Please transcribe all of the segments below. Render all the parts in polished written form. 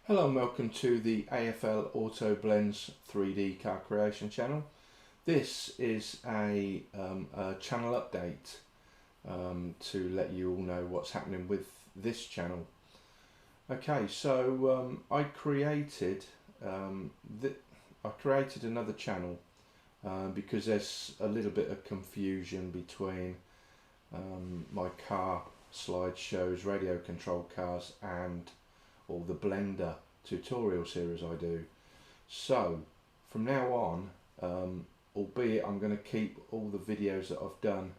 Hello and welcome to the AFL Autoblendz 3D car creation channel. This is a channel update to let you all know what's happening with this channel. Okay, so I created another channel because there's a little bit of confusion between my car slideshows, radio controlled cars, and or the Blender tutorial series I do. So from now on, albeit I'm going to keep all the videos that I've done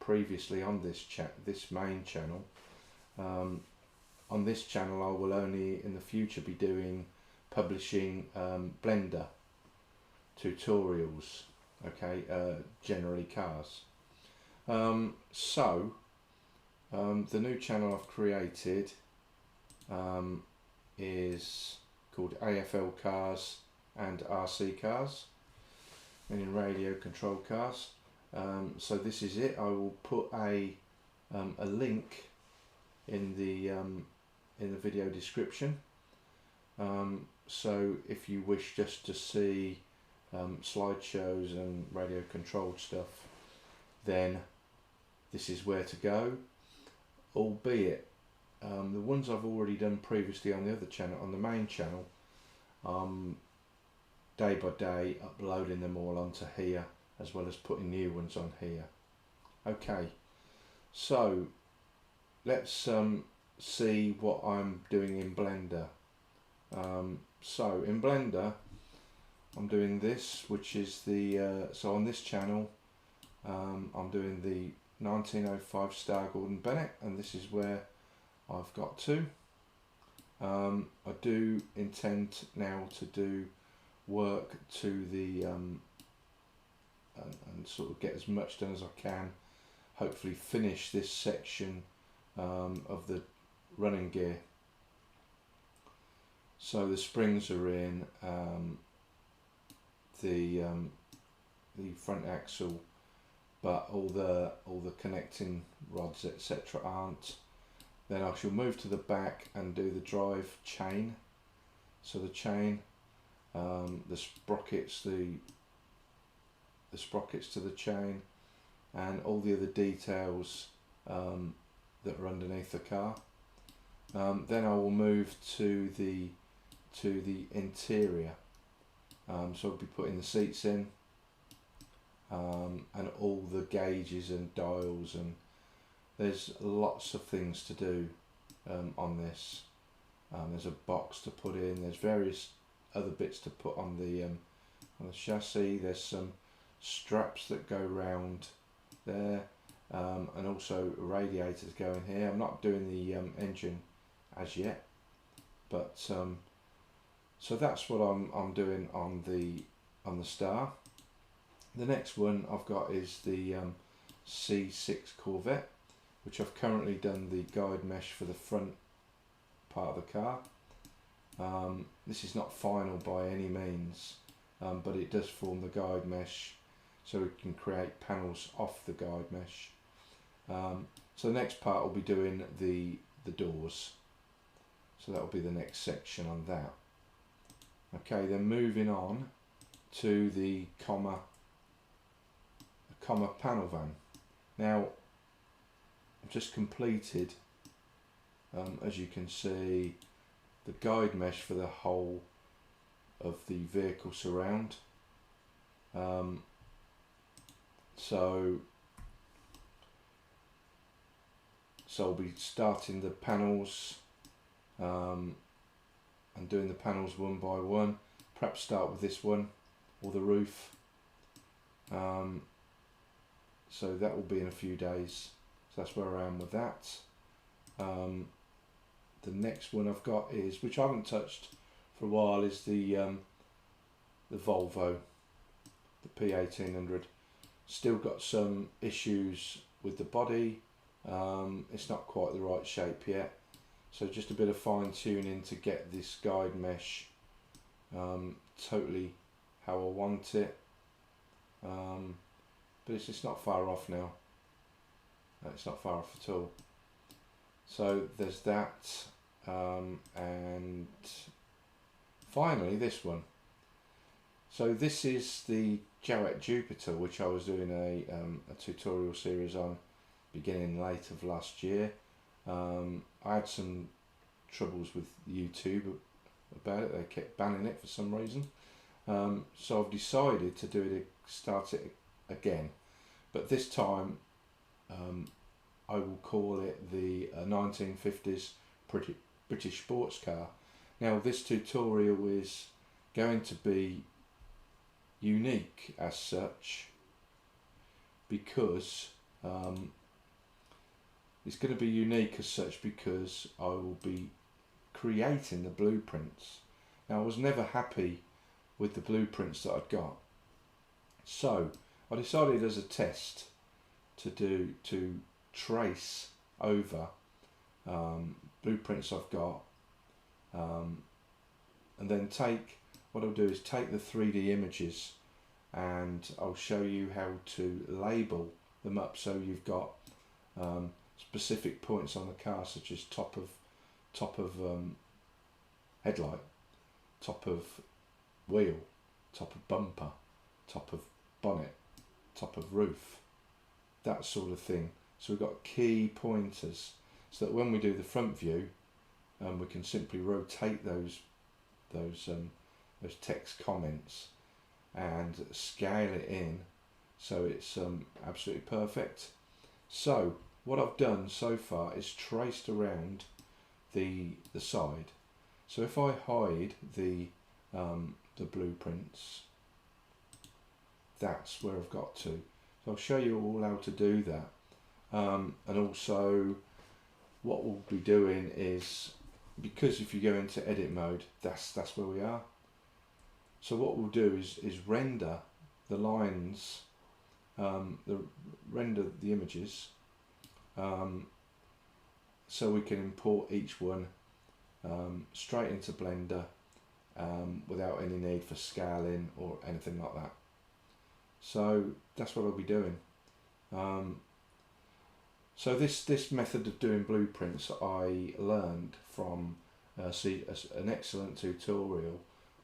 previously on this main channel, on this channel I will only in the future be publishing Blender tutorials, okay, generally cars. The new channel I've created is called AFL Cars and RC Cars, meaning radio controlled cars. So this is it. I will put a link in the video description. So if you wish just to see slideshows and radio controlled stuff, then this is where to go. Albeit the ones I've already done previously on the other channel, on the main channel, day by day uploading them all onto here, as well as putting new ones on here. Okay, so let's see what I'm doing in Blender. So in Blender I'm doing this, which is the so on this channel I'm doing the 1905 Star Gordon Bennett, and this is where I've got to. I do intend now to do work to the and sort of get as much done as I can, hopefully finish this section of the running gear. So the springs are in, the front axle, but all the connecting rods etc. aren't. Then I shall move to the back and do the drive chain. So the chain, the sprockets to the chain, and all the other details that are underneath the car. Then I will move to the interior. So I'll be putting the seats in, and all the gauges and dials, and there's lots of things to do on this. There's a box to put in, there's various other bits to put on the chassis. There's some straps that go round there, and also radiators going here. I'm not doing the engine as yet, but so that's what I'm doing on the Star. The next one I've got is the C6 Corvette, which I've currently done the guide mesh for the front part of the car. This is not final by any means, but it does form the guide mesh, so we can create panels off the guide mesh. So the next part will be doing the doors, so that will be the next section on that. Okay, then moving on to the comma panel van. Now I've just completed, as you can see, the guide mesh for the whole of the vehicle surround. So I'll be starting the panels and doing the panels one by one. Perhaps start with this one, or the roof. So that will be in a few days. So that's where I am with that. The next one I've got is, which I haven't touched for a while, is the Volvo, the P1800. Still got some issues with the body. It's not quite the right shape yet. So just a bit of fine tuning to get this guide mesh totally how I want it. But it's just not far off now. It's not far off at all. So there's that, and finally this one. So this is the Corvette Jupiter, which I was doing a tutorial series on beginning late of last year. I had some troubles with YouTube about it. They kept banning it for some reason. So I've decided to do it, start it again, but this time I will call it the 1950s British sports car. Now this tutorial is going to be unique as such because it's going to be unique as such because I will be creating the blueprints. Now I was never happy with the blueprints that I'd got, so I decided as a test to trace over blueprints I've got, and then what I'll do is take the 3D images and I'll show you how to label them up, so you've got specific points on the car, such as top of headlight, top of wheel, top of bumper, top of bonnet, top of roof, that sort of thing. So we've got key pointers, so that when we do the front view, we can simply rotate those text comments and scale it in so it's absolutely perfect. So what I've done so far is traced around the side. So if I hide the blueprints, that's where I've got to. So I'll show you all how to do that, and also what we'll be doing is, because if you go into edit mode, that's where we are. So what we'll do is render the lines, render the images, so we can import each one straight into Blender without any need for scaling or anything like that. So that's what I'll be doing. So this method of doing blueprints I learned from an excellent tutorial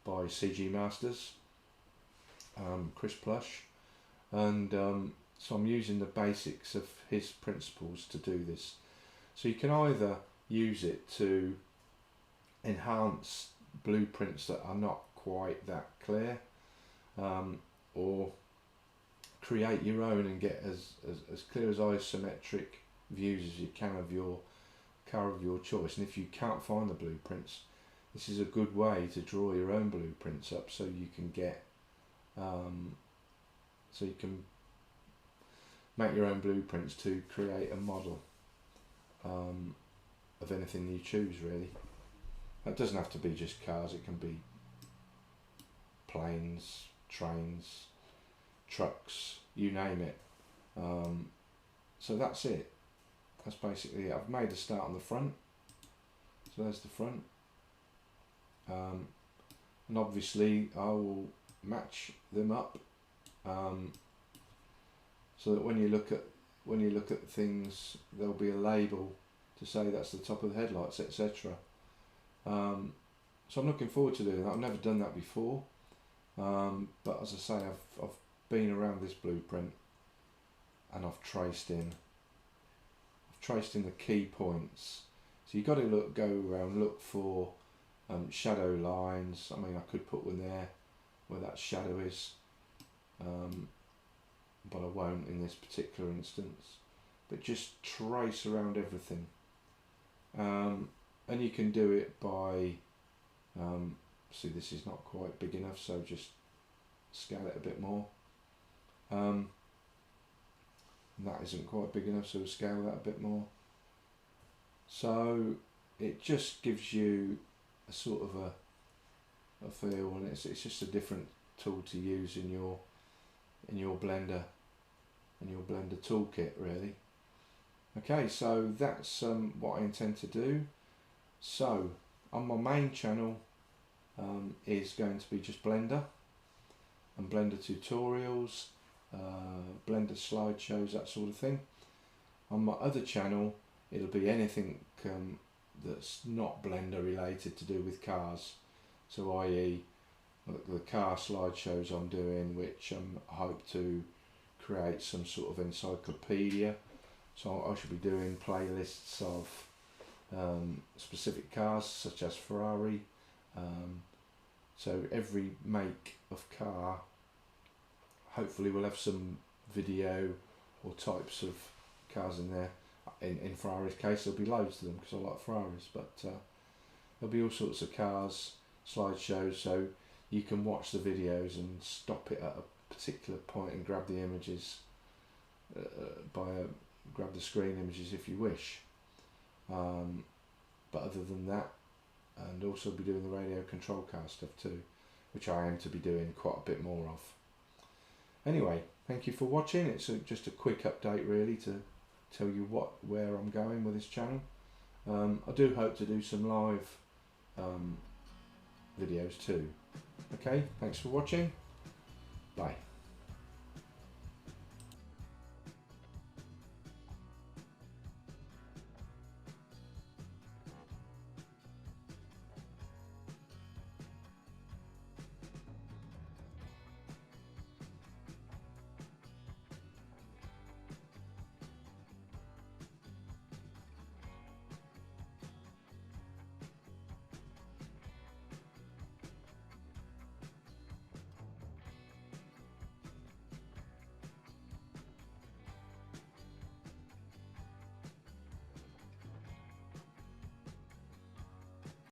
by CG Masters, Chris Plush, and so I'm using the basics of his principles to do this. So you can either use it to enhance blueprints that are not quite that clear, or create your own and get as clear as isometric views as you can of your car of your choice. And if you can't find the blueprints, this is a good way to draw your own blueprints up, so you can get so you can make your own blueprints to create a model of anything you choose, really. It doesn't have to be just cars, it can be planes, trains, trucks, you name it. So that's it. That's basically it. I've made a start on the front, so there's the front, and obviously I will match them up, so that when you look at things, there'll be a label to say that's the top of the headlights, etc. So I'm looking forward to doing that. I've never done that before, but as I say, I've been around this blueprint and I've traced in the key points. So you've got to go around, look for shadow lines. I mean, I could put one there where that shadow is, but I won't in this particular instance. But just trace around everything, and you can do it by see, this is not quite big enough, so just scale it a bit more. That isn't quite big enough, so we'll scale that a bit more. So it just gives you a sort of a feel, and it's just a different tool to use in your Blender toolkit, really. Okay, so that's what I intend to do. So on my main channel is going to be just Blender and Blender tutorials, Blender slideshows, that sort of thing. On my other channel, it'll be anything that's not Blender related to do with cars. So i.e. the car slideshows I'm doing, which I hope to create some sort of encyclopedia. So I should be doing playlists of specific cars such as Ferrari. So every make of car hopefully will have some video or types of cars in there. In Ferrari's case there'll be loads of them because I like Ferraris, but there'll be all sorts of cars slideshows, so you can watch the videos and stop it at a particular point and grab the images grab the screen images if you wish. But other than that, and also be doing the radio control car stuff too, which I aim to be doing quite a bit more of. Anyway, thank you for watching. It's just a quick update really to tell you where I'm going with this channel. I do hope to do some live videos too. Okay, thanks for watching. Bye.